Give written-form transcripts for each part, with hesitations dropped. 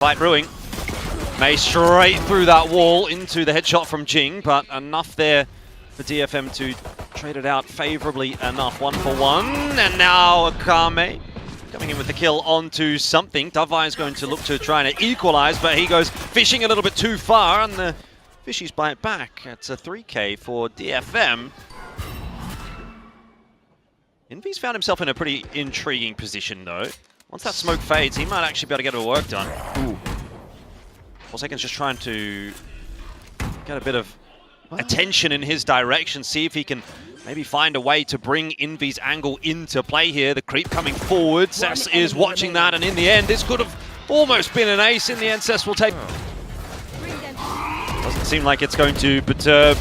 Fight brewing. May straight through that wall into the headshot from Jing, but enough there for DFM to trade it out favorably enough. 1-for-1, and now Akame coming in with the kill onto something. Davai is going to look to try and equalize, but he goes fishing a little bit too far, and the fishies bite back. It's a 3K for DFM. Envy's found himself in a pretty intriguing position, though. Once that smoke fades, he might actually be able to get the work done. Ooh. Forsaken's just trying to get a bit of attention in his direction, see if he can maybe find a way to bring Envy's angle into play here. The creep coming forward. Cess is watching that, and in the end, this could have almost been an ace. In the end, Cess will take... Doesn't seem like it's going to perturb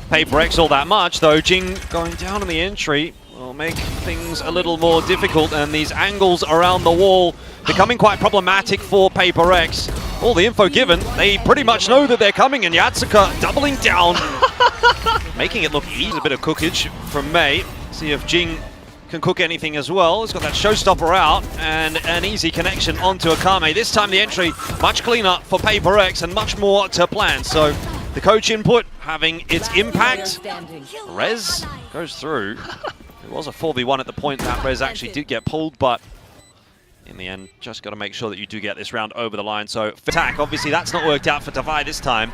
PRX all that much, though. Jing going down in the entry will make things a little more difficult, and these angles around the wall becoming quite problematic for PRX. All the info given, they pretty much know that they're coming, and Yatsuka doubling down, making it look easy. A bit of cookage from May. See if Jing can cook anything as well. He's got that showstopper out, and an easy connection onto Akame. This time the entry much cleaner for PRX and much more to plan. So the coach input having its impact. Rez goes through. It was a 4v1 at the point that Rez actually did get pulled, but in the end, just got to make sure that you do get this round over the line. So attack, obviously that's not worked out for Davai this time,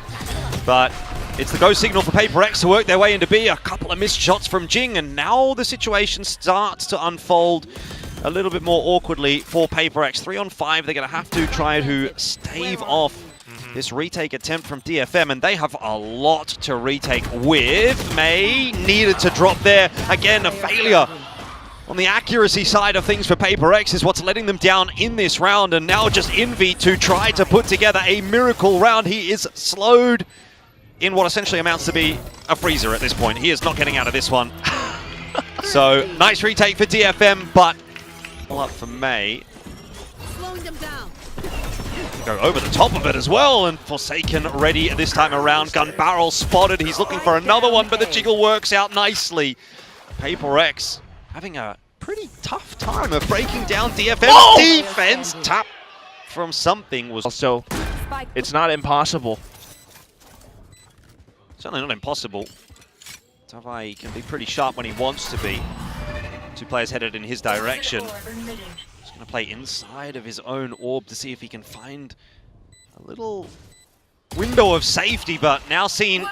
but it's the go signal for PRX to work their way into B. A couple of missed shots from Jing, and now the situation starts to unfold a little bit more awkwardly for PRX. 3-on-5, they're going to have to try to stave off this retake attempt from DFM, and they have a lot to retake with. May needed to drop there. Again, a failure on the accuracy side of things for PRX is what's letting them down in this round, and now just Envy to try to put together a miracle round. He is slowed in what essentially amounts to be a freezer at this point. He is not getting out of this one. So, nice retake for DFM, but up for May. Slowing them down. Go over the top of it as well, and Forsaken ready this time around. Gun barrel spotted. He's looking for another one, but the jiggle works out nicely. PRX having a pretty tough time of breaking down DFM's defense. Tap from something was also, it's not impossible. Certainly not impossible. Davai can be pretty sharp when he wants to be. Two players headed in his direction. He's going to play inside of his own orb to see if he can find a little window of safety, but now seen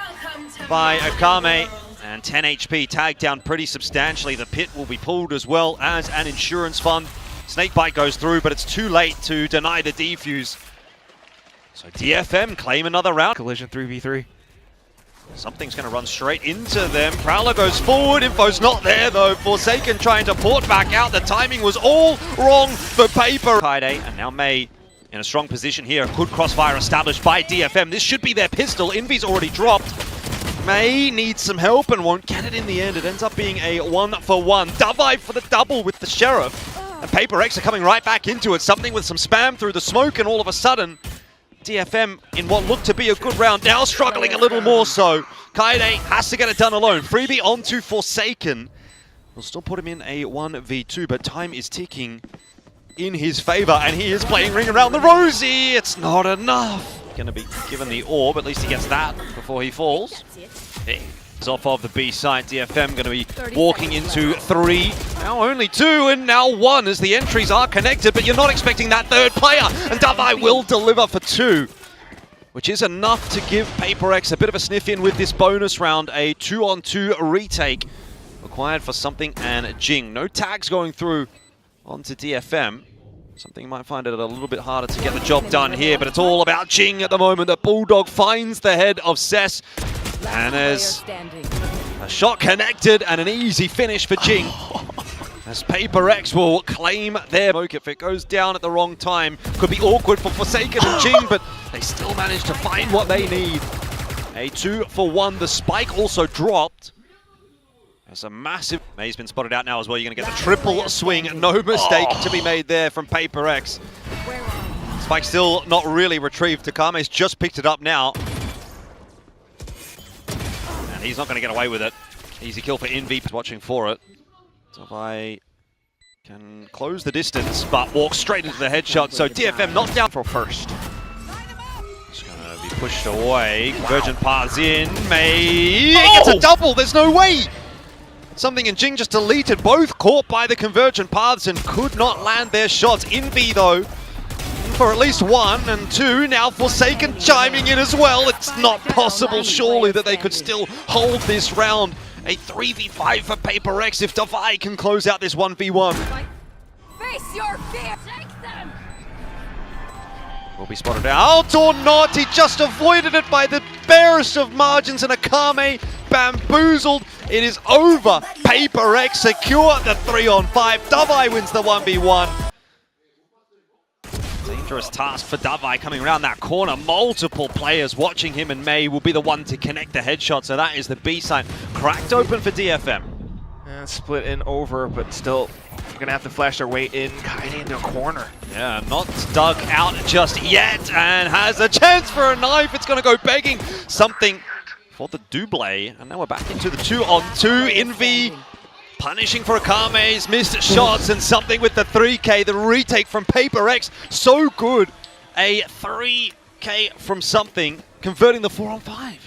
by Akame. And 10 HP tagged down pretty substantially. The pit will be pulled as well as an insurance fund. Snakebite goes through, but it's too late to deny the defuse. So DFM claim another round. Collision 3v3. Something's going to run straight into them. Prowler goes forward. Info's not there, though. Forsaken trying to port back out. The timing was all wrong for Paper. Kaide, and now May in a strong position here. Good crossfire established by DFM. This should be their pistol. Envy's already dropped. May needs some help and won't get it in the end. It ends up being a 1-for-1. Davai for the double with the Sheriff. And PRX are coming right back into it. Something with some spam through the smoke, and all of a sudden, DFM in what looked to be a good round, now struggling a little more so. Kaide has to get it done alone. Freebie onto Forsaken. We'll still put him in a 1v2, but time is ticking in his favor, and he is playing Ring Around the Rosie. It's not enough. Going to be given the orb, at least he gets that before he falls. He's off of the B side. DFM going to be walking into 3. Now only 2, and now 1 as the entries are connected, but you're not expecting that third player, and Davai will deliver for 2, which is enough to give PRX a bit of a sniff in with this bonus round. A 2-on-2 retake required for something and Jing. No tags going through onto DFM. Something might find it a little bit harder to get the job done here, but it's all about Jing at the moment. The Bulldog finds the head of Cess, and there's a shot connected and an easy finish for Jing. As PRX will claim their smoke if it goes down at the wrong time. Could be awkward for Forsaken and Jing, but they still manage to find what they need. A 2-for-1. The spike also dropped. There's a massive... May's been spotted out now as well. You're going to get the triple swing. No mistake to be made there from PRX. Spike still not really retrieved. Takame's just picked it up now. And he's not going to get away with it. Easy kill for Envy. Watching for it. Davai can close the distance, but walk straight into the headshot. So DFM knocked down for first. Be pushed away. Convergent paths in. May gets a double. There's no way. Something and Jing just deleted both, caught by the Convergent paths and could not land their shots. Envy though, for at least 1 and 2. Now Forsaken chiming in as well. It's not possible, surely, that they could still hold this round. A 3v5 for PRX if Davai can close out this 1v1. Face your fear. Take them. Will be spotted out or not. He just avoided it by the barest of margins, and Akame bamboozled. It is over. PRX secure the 3-on-5. Davai wins the 1v1. Dangerous task for Davai coming around that corner. Multiple players watching him, and May will be the one to connect the headshot. So that is the B side. Cracked open for DFM. Split in over, but still gonna have to flash their way in, kind of into a corner. Yeah, not dug out just yet, and has a chance for a knife. It's gonna go begging something for the double, and now we're back into the 2-on-2. Envy punishing for Akame's missed shots, and something with the 3K, the retake from PRX, so good. A 3K from something, converting the 4-on-5.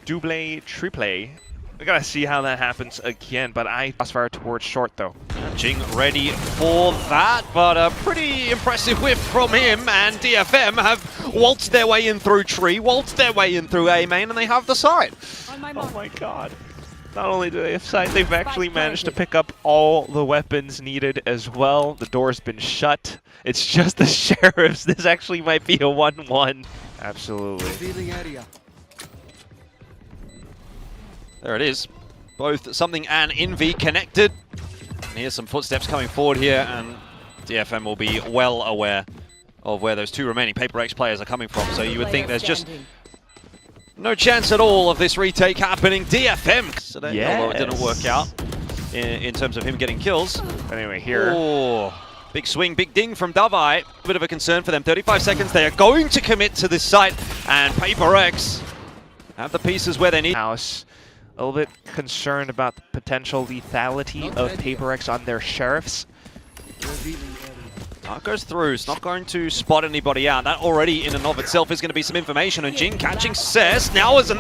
Double, triple. We gotta see how that happens again, but I crossfire towards short though. Jing ready for that, but a pretty impressive whiff from him, and DFM have waltzed their way in through tree, waltzed their way in through A main, and they have the side. Oh my god. Not only do they have sight, they've actually managed to pick up all the weapons needed as well. The door's been shut. It's just the sheriffs. This actually might be a 1-1. Absolutely. There it is. Both Something and Envy connected. And here's some footsteps coming forward here, and DFM will be well aware of where those 2 remaining PRX players are coming from. So you would think there's just no chance at all of this retake happening. DFM today, although it didn't work out in terms of him getting kills. Anyway, here. Oh, big swing, big ding from Davai. A bit of a concern for them. 35 seconds. They are going to commit to this site, and PRX have the pieces where they need. House. A little bit concerned about the potential lethality of PRX on their sheriffs. Dark goes through. It's not going to spot anybody out. That already in and of itself is going to be some information. And Jin catching Cess. Now is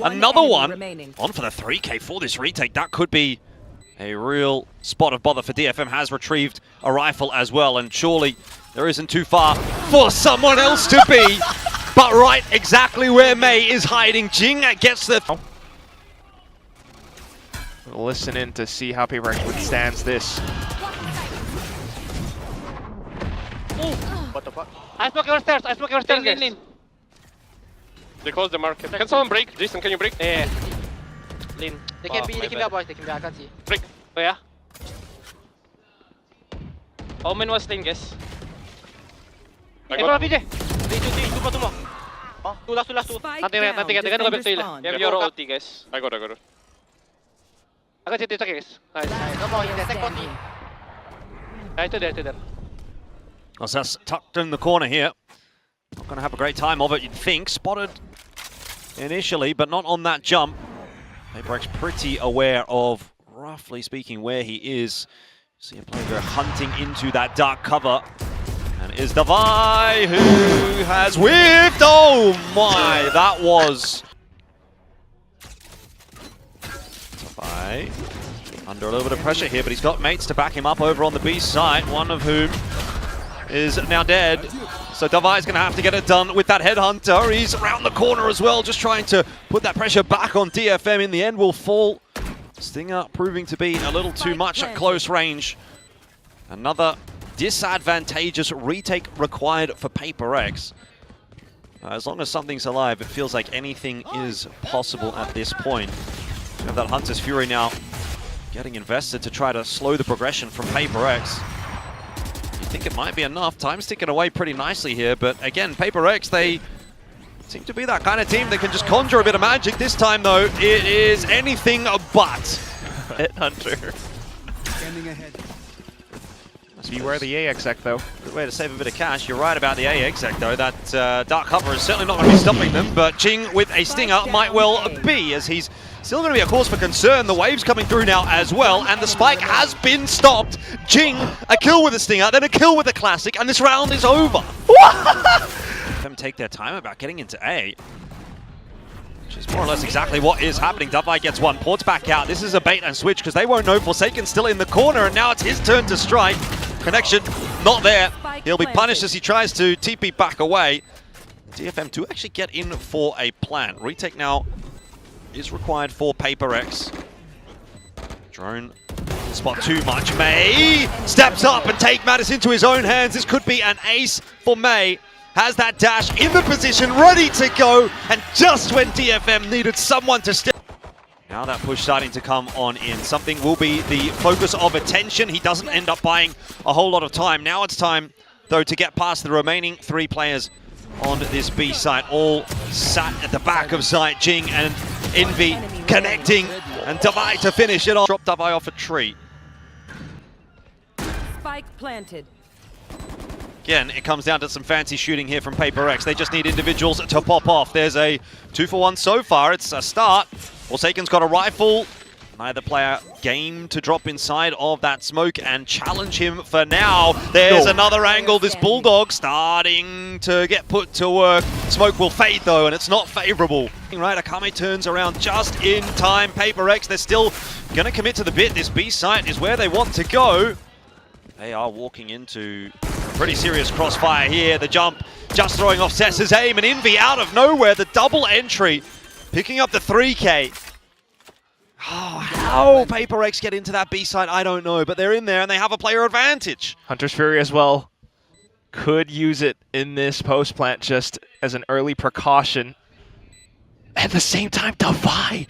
another one. On for the 3K for this retake. That could be a real spot of bother for DFM. Has retrieved a rifle as well. And surely there isn't too far for someone else to be. But right exactly where May is hiding. Jing gets the... Listen in to see how PRX withstands this. What the fuck? I smoke your stairs, guys. They close the market. Can someone break? Jason, can you break? Yeah. Lean. They can be up, boys. They can be, I can't see. Break. Oh, yeah? Omen was lane, guys. I got PJ. 3, 2, 2 more. Two last. Nothing, they're gonna go back to you. You have your ulti, guys. I got it. I got it, guys. Nice. No more, take body. Right to there. Well, so that's tucked in the corner here. Not going to have a great time of it, you'd think. Spotted initially, but not on that jump. PRX pretty aware of, roughly speaking, where he is. See a player go hunting into that dark cover. And it is Davai who has whiffed. Oh my, that was... Davai under a little bit of pressure here, but he's got mates to back him up over on the B side, one of whom is now dead. So Davai's going to have to get it done with that headhunter. He's around the corner as well, just trying to put that pressure back on DFM. In the end will fall. Stinger proving to be a little too much at close range. Another disadvantageous retake required for PRX. As long as something's alive, it feels like anything is possible at this point. We have that Hunter's Fury now getting invested to try to slow the progression from PRX. I think it might be enough. Time's ticking away pretty nicely here, but again, PRX, they seem to be that kind of team that can just conjure a bit of magic. This time, though, it is anything but. Hunter. Standing ahead. Beware the A exec, though. Good way to save a bit of cash. You're right about the A exec, though. That dark cover is certainly not going to be stopping them, but Jing with a stinger might well be, as he's still going to be a cause for concern. The wave's coming through now as well, and the spike has been stopped. Jing, a kill with a stinger, then a kill with a classic, and this round is over. DFM take their time about getting into A. Which is more or less exactly what is happening. Dubbai gets one, ports back out. This is a bait and switch because they won't know. Forsaken still in the corner, and now it's his turn to strike. Connection not there. He'll be punished as he tries to TP back away. DFM do actually get in for a plant. Retake now is required for PRX. Drone spot too much. May steps up and take matters into his own hands. This could be an ace for May. Has that dash in the position, ready to go, and just when DFM needed someone to step. Now that push starting to come on in. Something will be the focus of attention. He doesn't end up buying a whole lot of time. Now it's time, though, to get past the remaining 3 players on this B site. All sat at the back of site. Jing and Envy connecting, and Davai to finish it off. Drop Davai off a tree. Spike planted. Again, it comes down to some fancy shooting here from PRX. They just need individuals to pop off. There's a 2-for-1 so far. It's a start. Forsaken's got a rifle. Neither player game to drop inside of that smoke and challenge him for now. There's another angle. This Bulldog starting to get put to work. Smoke will fade though, and it's not favorable. Right, Akame turns around just in time. PRX, they're still going to commit to the bit. This B site is where they want to go. They are walking into pretty serious crossfire here. The jump just throwing off Cess's aim, and Envy out of nowhere. The double entry, picking up the 3K. Oh, how PRX get into that B site, I don't know, but they're in there and they have a player advantage. Hunter's Fury as well could use it in this post plant just as an early precaution. At the same time, Davai.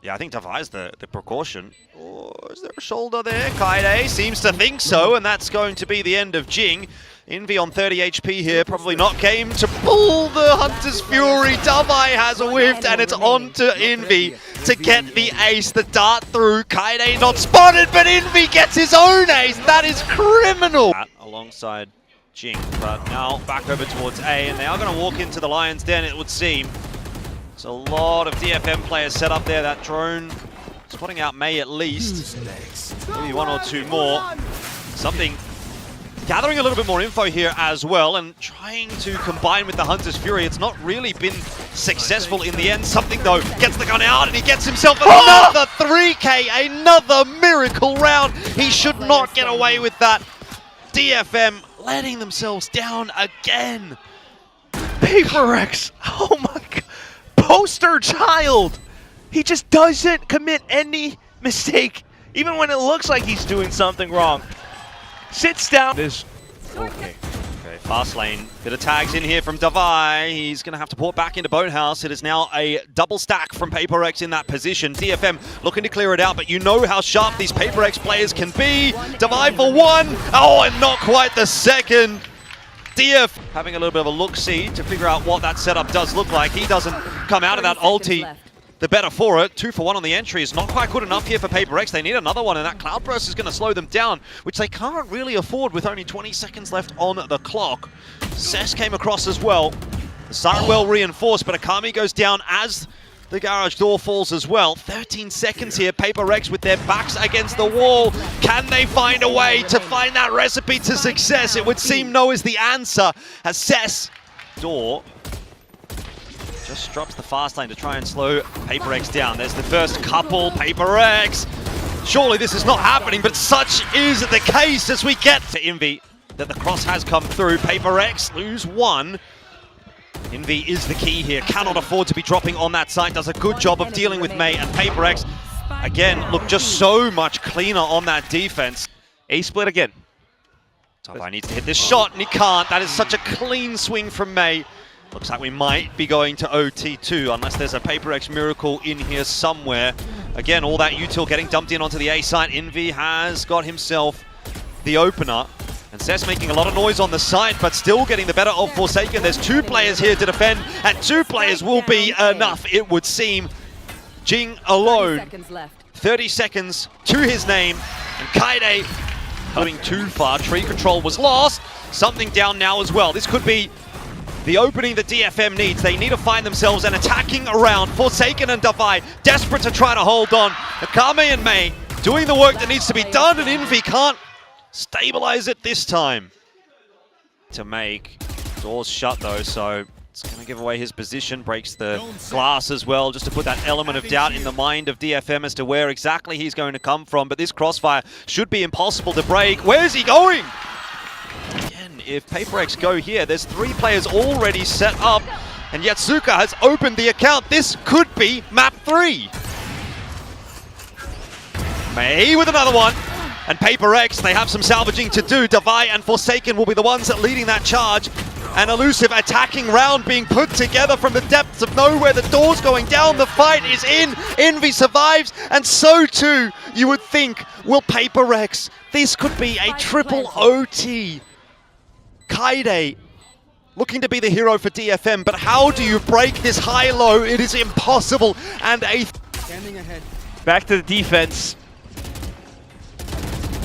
Yeah, I think Davai's the precaution. Oh, is there a shoulder there? Kaide seems to think so, and that's going to be the end of Jing. Envy on 30 HP here, probably not game to pull the Hunter's Fury. Davai has whiffed, and it's on to Envy to get the ace. The dart through. Kaide not spotted, but Envy gets his own ace. That is criminal. Alongside Jing, but now back over towards A, and they are going to walk into the Lion's Den, it would seem. There's a lot of DFM players set up there. That drone spotting out May at least. Maybe 1 or 2 more. Something gathering a little bit more info here as well, and trying to combine with the Hunter's Fury. It's not really been successful in the end. Something, though, gets the gun out, and he gets himself another 3K, another miracle round. He should not get away with that. DFM letting themselves down again. PRX, oh my god. Poster child! He just doesn't commit any mistake, even when it looks like he's doing something wrong. Sits down. Okay, fast lane. Bit of tags in here from Davai. He's going to have to port back into Boathouse. It is now a double stack from PRX in that position. DFM looking to clear it out, but you know how sharp these PRX players can be. Davai for 1. Oh, and not quite the second. DF having a little bit of a look-see to figure out what that setup does look like. He doesn't come out of that ulti the better for it. 2-for-1 on the entry is not quite good enough here for PRX. They need another one, and that Cloudburst is going to slow them down, which they can't really afford with only 20 seconds left on the clock. Cess came across as well. The siren well reinforced, but Akami goes down as the garage door falls as well. 13 seconds here. PRX with their backs against the wall. Can they find a way to find that recipe to success? It would seem no is the answer, as Cess door just drops the fast lane to try and slow PRX down. There's the first couple. PRX. Surely this is not happening, but such is the case as we get to Envy. That the cross has come through. PRX lose 1. Envy is the key here. Cannot afford to be dropping on that side. Does a good job of dealing with May, and PRX, again, look just so much cleaner on that defense. A split again. Davai needs to hit this shot, and he can't. That is such a clean swing from May. Looks like we might be going to OT2, unless there's a PRX miracle in here somewhere. Again, all that util getting dumped in onto the A side. Envy has got himself the opener. And Cess making a lot of noise on the side, but still getting the better of Forsaken. There's 2 players here to defend, and 2 players will be enough, it would seem. Jing alone. 30 seconds to his name, and Kaide going too far. Tree control was lost. Something down now as well. This could be the opening that DFM needs. They need to find themselves an attacking around. Forsaken and Davai desperate to try to hold on. Akame and May doing the work that needs to be done, and Envy can't stabilize it this time. To make Door's shut though, so it's going to give away his position, breaks the glass as well, just to put that element of doubt in the mind of DFM as to where exactly he's going to come from. But this crossfire should be impossible to break. Where's he going? Again, if PRX go here, there's 3 players already set up, and Yatsuka has opened the account. This could be map 3. May with another one. And PRX, they have some salvaging to do. Davai and Forsaken will be the ones that leading that charge. An elusive attacking round being put together from the depths of nowhere. The door's going down, the fight is in. Envy survives, and so too, you would think, will PRX. This could be a triple OT. Kaide looking to be the hero for DFM, but how do you break this high-low? It is impossible, and Standing ahead. Back to the defense.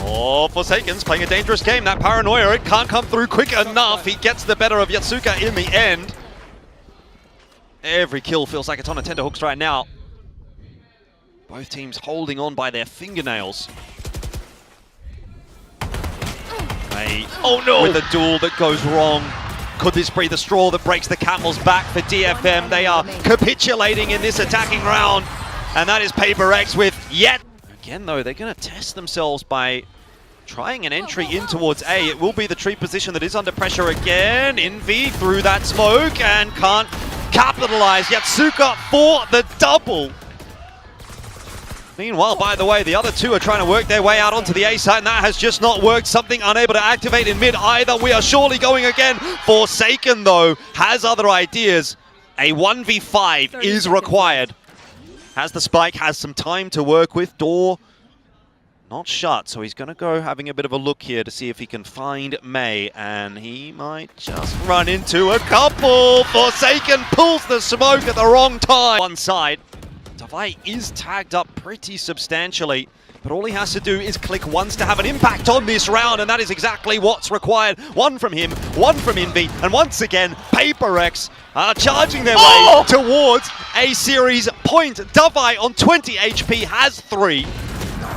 Oh, Forsaken's playing a dangerous game. That paranoia, it can't come through quick enough. He gets the better of Yatsuka in the end. Every kill feels like it's on a tenterhooks right now. Both teams holding on by their fingernails. Oh no! With a duel that goes wrong. Could this be the straw that breaks the camel's back for DFM? They are capitulating in this attacking round. And that is PRX with yet. Again though, they're going to test themselves by trying an entry in towards A. It will be the tree position that is under pressure again. Envy through that smoke and can't capitalize. Yatsuka for the double. Meanwhile, by the way, the other 2 are trying to work their way out onto the A side, and that has just not worked. Something unable to activate in mid either. We are surely going again. Forsaken, though, has other ideas. A 1v5 is required. Has the spike, has some time to work with. Door not shut, so he's going to go having a bit of a look here to see if he can find May, and he might just run into a couple. Forsaken pulls the smoke at the wrong time. One side. Davai is tagged up pretty substantially, but all he has to do is click once to have an impact on this round, and that is exactly what's required. 1 from him, 1 from Envy, and once again, PRX are charging their way towards a series point. Davai on 20 HP has 3.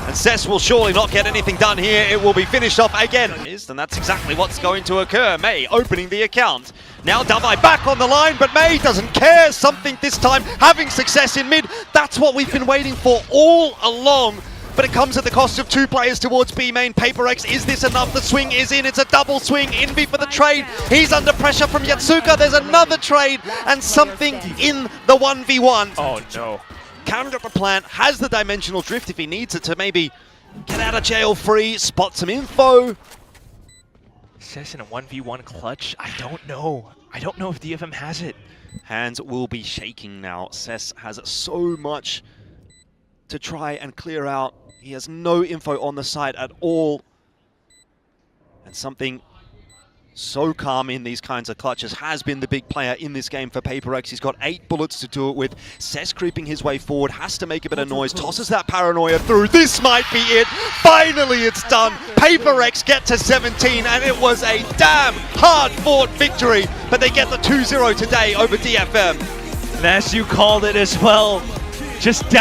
And Cess will surely not get anything done here. It will be finished off again. And that's exactly what's going to occur. May opening the account. Now Davai back on the line, but May doesn't care. Something this time, having success in mid. That's what we've been waiting for all along. But it comes at the cost of 2 players towards B main. PRX, is this enough? The swing is in. It's a double swing. Envy for the trade. He's under pressure from Yatsuka. There's another trade and something in the 1v1. Oh no. Countered up the plant, has the dimensional drift if he needs it to maybe get out of jail free, spot some info. Says in a 1v1 clutch, I don't know. I don't know if DFM has it. Hands will be shaking now. Cess has so much to try and clear out. He has no info on the side at all. And something so calm in these kinds of clutches has been the big player in this game for PRX. He's got 8 bullets to do it with. Cess creeping his way forward, has to make a bit of noise, tosses that paranoia through. This might be it. Finally it's done. PRX get to 17, and it was a damn hard-fought victory, but they get the 2-0 today over DFM. And as you called it as well, just down.